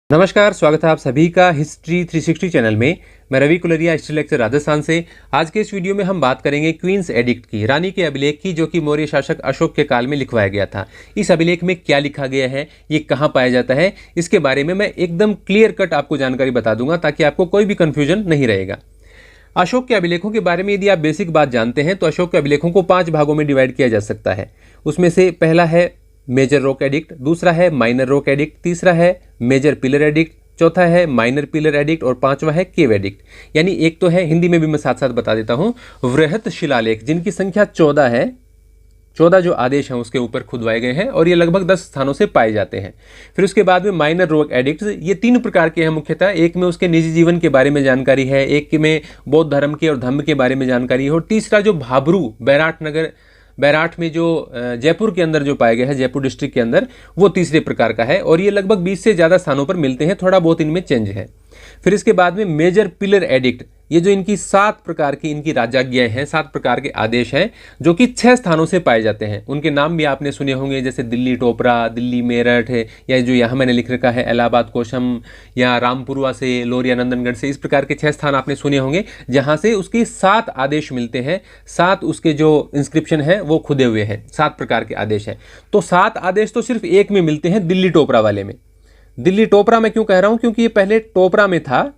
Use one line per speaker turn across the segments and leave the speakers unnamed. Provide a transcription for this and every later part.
नमस्कार, स्वागत है आप सभी का हिस्ट्री 360 चैनल में। मैं रवि कुलरिया, हिस्ट्री लेक्चर राजस्थान से। आज के इस वीडियो में हम बात करेंगे क्वींस एडिक्ट की, रानी के अभिलेख की, जो कि मौर्य शासक अशोक के काल में लिखवाया गया था। इस अभिलेख में क्या लिखा गया है, ये कहाँ पाया जाता है, इसके बारे में मैं एकदम क्लियर कट आपको जानकारी बता दूंगा, ताकि आपको कोई भी कन्फ्यूजन नहीं रहेगा। अशोक के अभिलेखों के बारे में यदि आप बेसिक बात जानते हैं तो अशोक के अभिलेखों को 5 भागों में डिवाइड किया जा सकता है। उसमें से पहला है मेजर रॉक एडिक्ट, दूसरा है माइनर रॉक एडिक्ट, तीसरा है मेजर पिलर एडिक्ट, चौथा है माइनर पिलर एडिक्ट और पांचवा है केव एडिक्ट। यानी एक तो है, हिंदी में भी मैं साथ साथ बता देता हूं, वृहत शिलालेख, जिनकी संख्या 14 है। 14 जो आदेश हैं उसके ऊपर खुदवाए गए हैं और ये लगभग 10 स्थानों से पाए जाते हैं। फिर उसके बाद में माइनर रॉक एडिक्ट्स, ये 3 प्रकार के हैं मुख्यतः। एक में उसके निजी जीवन के बारे में जानकारी है, एक में बौद्ध धर्म के और धम्म के बारे में जानकारी है, और तीसरा जो भाबरू बैराठ में जो जयपुर के अंदर जो पाया गया है, जयपुर डिस्ट्रिक्ट के अंदर, वो तीसरे प्रकार का है और ये लगभग 20 से ज़्यादा स्थानों पर मिलते हैं, थोड़ा बहुत इनमें चेंज है। फिर इसके बाद में मेजर पिलर एडिक्ट, ये जो इनकी 7 प्रकार की इनकी राजाज्ञाएं हैं, 7 प्रकार के आदेश हैं, जो कि 6 स्थानों से पाए जाते हैं। उनके नाम भी आपने सुने होंगे, जैसे दिल्ली टोपरा, दिल्ली मेरठ है, या जो यहाँ मैंने लिख रखा है इलाहाबाद कोशम, या रामपुरवा से, लोरिया नंदनगढ़ से, इस प्रकार के 6 स्थान आपने सुने होंगे, जहाँ से उसके 7 आदेश मिलते हैं। 7 उसके जो इंस्क्रिप्शन है वो खुदे हुए हैं, 7 प्रकार के आदेश हैं। तो 7 आदेश तो सिर्फ एक में मिलते हैं, दिल्ली टोपरा वाले में। दिल्ली टोपरा मैं क्यों कह रहा हूं, क्योंकि ये पहले टोपरा में था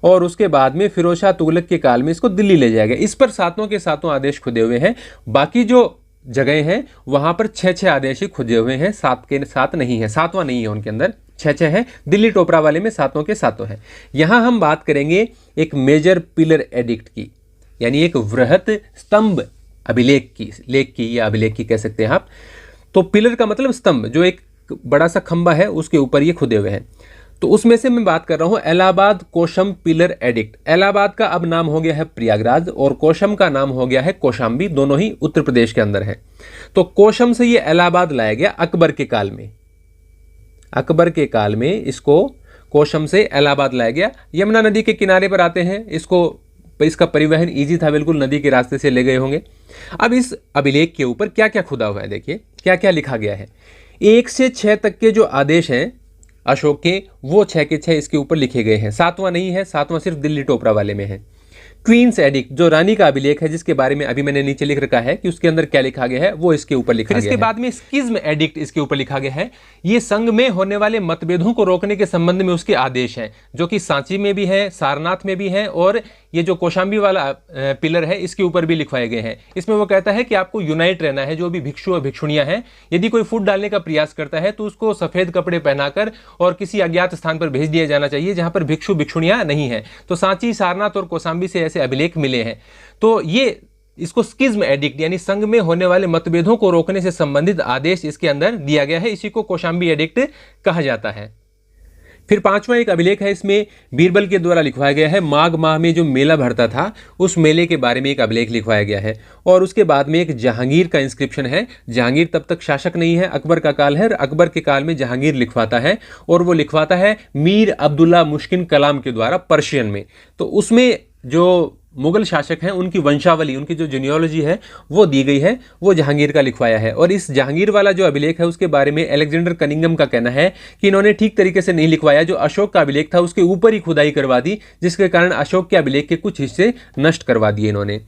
और उसके बाद में फिरोज शाह तुगलक के काल में इसको दिल्ली ले जाया गया। इस पर 7 के 7 आदेश खुदे हुए हैं। बाकी जो जगह हैं वहां पर 6 आदेश ही खुदे हुए हैं, 7 के 7 नहीं है, 7वां नहीं है उनके अंदर, 6 है। दिल्ली टोपरा वाले में 7 के 7 है। यहां हम बात करेंगे एक मेजर पिलर एडिक्ट की, यानी एक वृहत स्तंभ अभिलेख की, लेख की या अभिलेख की कह सकते हैं आप। तो पिलर का मतलब स्तंभ, जो एक बड़ा सा खंबा है उसके ऊपर ये खुदे हुए हैं। तो उसमें से मैं बात कर रहा हूं इलाहाबाद कोशम पिलर एडिक्ट। इलाहाबाद का अब नाम हो गया है प्रयागराज और कोशम का नाम हो गया है कौशाम्बी, दोनों ही उत्तर प्रदेश के अंदर है। तो कोशम से ये इलाहाबाद लाया गया अकबर के काल में। अकबर के काल में इसको कोशम से इलाहाबाद लाया गया। यमुना नदी के किनारे पर आते हैं, इसका परिवहन ईजी था, बिल्कुल नदी के रास्ते से ले गए होंगे। अब इस अभिलेख के ऊपर क्या क्या खुदा हुआ है, देखिए क्या क्या लिखा गया है। 1 से 6 तक के जो आदेश हैं अशोक के, वो 6 के 6 इसके ऊपर लिखे गए हैं। 7वां नहीं है, 7वां सिर्फ दिल्ली टोपरा वाले में है। क्वींस एडिक्ट, जो रानी का अभिलेख है, जिसके बारे में अभी मैंने नीचे लिख रखा है कि उसके अंदर क्या लिखा गया है, वो इसके ऊपर लिखा गया है। इसके बाद में स्किज्म एडिक्ट इसके ऊपर लिखा गया है। ये संघ में होने वाले मतभेदों को रोकने के संबंध में उसके आदेश हैं, जो कि सांची में भी है, सारनाथ में भी है, और ये जो कौशाम्बी वाला पिलर है इसके ऊपर भी लिखवाए गए हैं। इसमें वो कहता है कि आपको यूनाइट रहना है, जो भी भिक्षु और भिक्षुणियां हैं। यदि कोई फूट डालने का प्रयास करता है तो उसको सफेद कपड़े पहनाकर और किसी अज्ञात स्थान पर भेज दिया जाना चाहिए जहां पर भिक्षु भिक्षुणियां नहीं है। तो सांची, सारनाथ और कौशाम्बी से ऐसे अभिलेख मिले हैं। तो ये इसको स्किज्म एडिक्ट, यानी संघ में होने वाले मतभेदों को रोकने से संबंधित आदेश इसके अंदर दिया गया है। इसी को कौशाम्बी एडिक्ट कहा जाता है। फिर 5वां एक अभिलेख है, इसमें बीरबल के द्वारा लिखवाया गया है। माघ माह में जो मेला भरता था उस मेले के बारे में एक अभिलेख लिखवाया गया है। और उसके बाद में एक जहांगीर का इंस्क्रिप्शन है। जहांगीर तब तक शासक नहीं है, अकबर का काल है। अकबर के काल में जहांगीर लिखवाता है, और वो लिखवाता है मीर अब्दुल्ला मुश्किन कलाम के द्वारा पर्शियन में। तो उसमें जो मुगल शासक हैं उनकी वंशावली, उनकी जो जीनियोलॉजी है वो दी गई है, वो जहांगीर का लिखवाया है। और इस जहांगीर वाला जो अभिलेख है उसके बारे में अलेक्जेंडर कनिंगम का कहना है कि इन्होंने ठीक तरीके से नहीं लिखवाया। जो अशोक का अभिलेख था उसके ऊपर ही खुदाई करवा दी, जिसके कारण अशोक के अभिलेख के कुछ हिस्से नष्ट करवा दिए इन्होंने।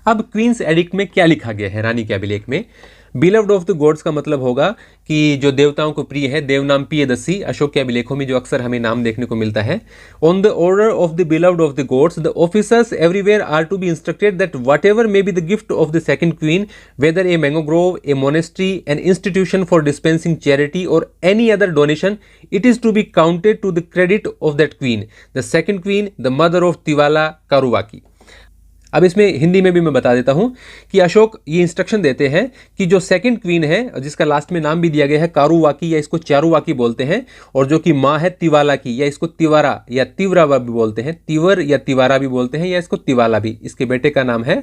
अब क्वींस एडिक्ट में क्या लिखा गया है रानी के अभिलेख में। बिलव्ड ऑफ द गॉड्स का मतलब होगा कि जो देवताओं को प्रिय है, देवनाम पियदस्सी, अशोक के अभिलेखों में जो अक्सर हमें नाम देखने को मिलता है। On the order of the beloved of the gods, the officers everywhere are to be instructed that whatever may be the gift of the second queen, whether a mango grove, a monastery, an institution for dispensing charity or any other donation, it is to be counted to the credit of that queen, the second queen, the mother of Tivala Karuvaki. अब इसमें हिंदी में भी मैं बता देता हूं कि अशोक ये इंस्ट्रक्शन देते हैं कि जो सेकंड क्वीन है, जिसका लास्ट में नाम भी दिया गया है कारुवाकी, या इसको चारुवाकी बोलते हैं, और जो कि माँ है तिवाला की, या इसको तिवारा या तिवरा भी बोलते हैं, तिवर या तिवारा भी बोलते हैं, या इसको तिवाला भी, इसके बेटे का नाम है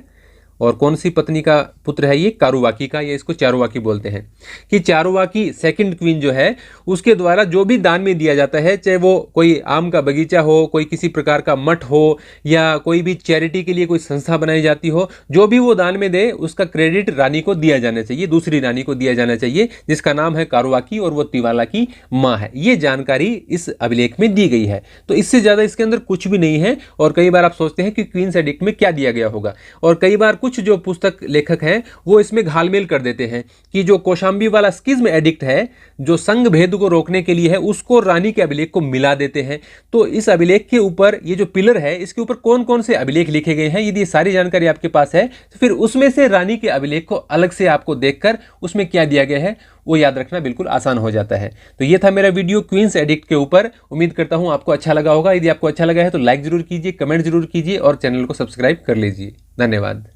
और कौन सी पत्नी का पुत्र है ये? कारुवाकी का, या इसको चारुवाकी बोलते हैं। कि चारुवाकी सेकंड क्वीन जो है उसके द्वारा जो भी दान में दिया जाता है, चाहे वो कोई आम का बगीचा हो, कोई किसी प्रकार का मठ हो, या कोई भी चैरिटी के लिए कोई संस्था बनाई जाती हो, जो भी वो दान में दे उसका क्रेडिट रानी को दिया जाना चाहिए, दूसरी रानी को दिया जाना चाहिए, जिसका नाम है कारुवाकी और वो तिवाला की माँ है। ये जानकारी इस अभिलेख में दी गई है। तो इससे ज़्यादा इसके अंदर कुछ भी नहीं है। और कई बार आप सोचते हैं कि क्वींस एडिक्ट में क्या दिया गया होगा, और कई बार कुछ जो पुस्तक लेखक हैं वो इसमें घालमेल कर देते हैं कि जो कौशांबी वाला स्किज्म एडिक्ट है, जो संघ भेद को रोकने के लिए है, उसको रानी के अभिलेख को मिला देते हैं। तो इस अभिलेख के ऊपर ये जो पिलर है इसके ऊपर कौन कौन से अभिलेख लिखे गए हैं, यदि ये सारी जानकारी आपके पास है तो फिर उसमें से रानी के अभिलेख को अलग से आपको देखकर उसमें क्या दिया गया है वो याद रखना बिल्कुल आसान हो जाता है। तो ये था मेरा वीडियो क्वींस एडिक्ट के ऊपर। उम्मीद करता हूं आपको अच्छा लगा होगा। यदि आपको अच्छा लगा है तो लाइक जरूर कीजिए, कमेंट जरूर कीजिए और चैनल को सब्सक्राइब कर लीजिए। धन्यवाद।